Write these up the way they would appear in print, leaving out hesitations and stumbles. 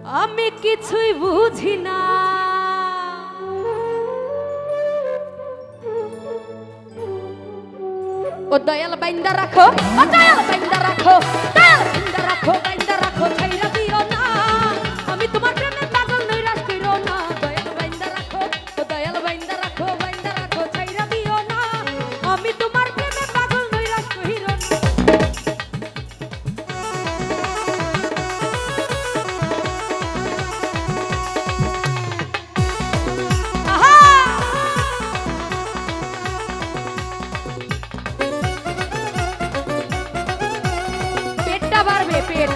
আমি কিছুই বুঝি না, ও দয়াল বাইন্দা রাখো, ও দয়াল বাইন্দা রাখো, দয়াল বাইন্দা রাখো, বাইন্দা রাখো, ছাইরা দিও না। আমি তোমার প্রেমে পাগল নৈরাশ কইরো না। দয়াল বাইন্দা রাখো, ও দয়াল বাইন্দা রাখো, বাইন্দা রাখো, ছাইরা দিও না। আমি তোমার প্রেমে পাগল নৈরাশ কইরো না। পেটটা বাড়বে, পেট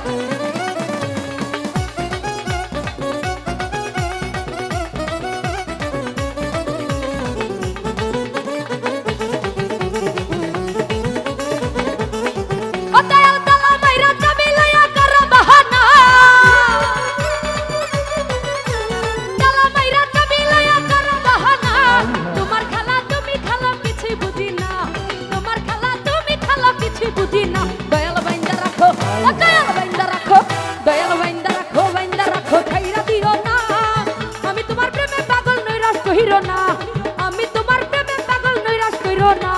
না, আমি তোমার প্রেমে পাগল নৈরাশ কইরো না।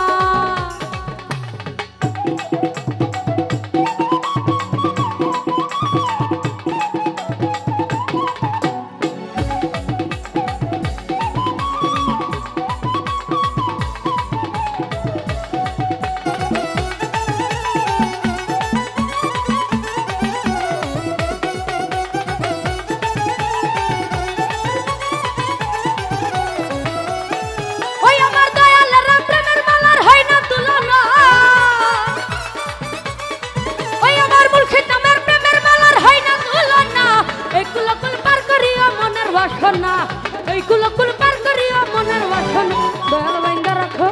এই কুলকুল পার করিয়া মনের বাসনা, দয়াল বাইন্দা রাখো,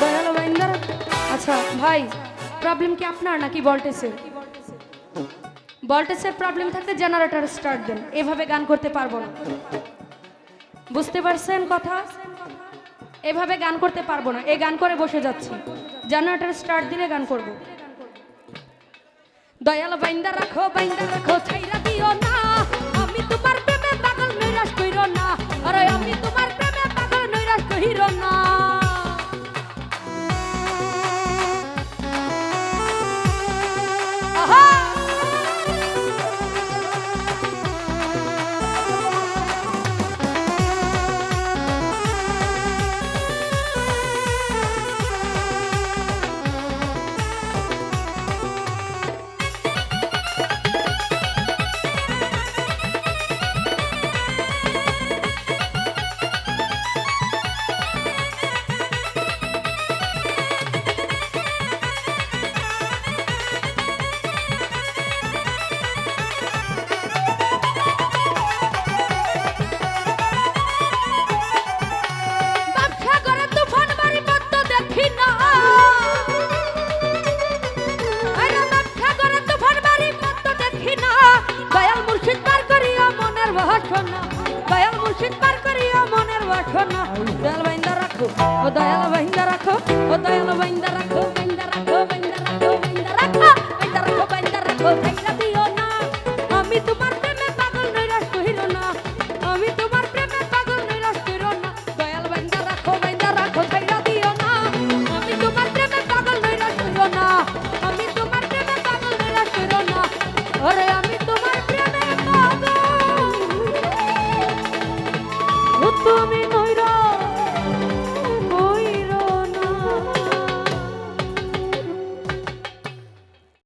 দয়াল বাইন্দা রাখো। আচ্ছা ভাই, প্রবলেম কি আপনার নাকি ভোল্টেজের? ভোল্টেজের প্রবলেম থাকলে জেনারেটর স্টার্ট দেন, এভাবে গান করতে পারবো না। বুঝতে পারছেন কথা? এভাবে গান করতে পারবো না, এই গান করে বসে যাচ্ছি। জেনারেটর স্টার্ট দিলে গান করব। দয়াল বাইন্দা রাখো, বাইন্দা রাখো, ছাইরা দিও না। আমি তোমার প্রেমে পাগল নৈরাশ কইরো না। আরে আমি তোমার প্রেমে পাগল নৈরাশ কইরো না। আহা দয়াল মুর্শিদ পার করিয়া মনের বাসনা, দয়াল বাইন্দা রাখো, ও দয়াল বাইন্দা রাখো, ও দয়াল বাইন্দা রাখো।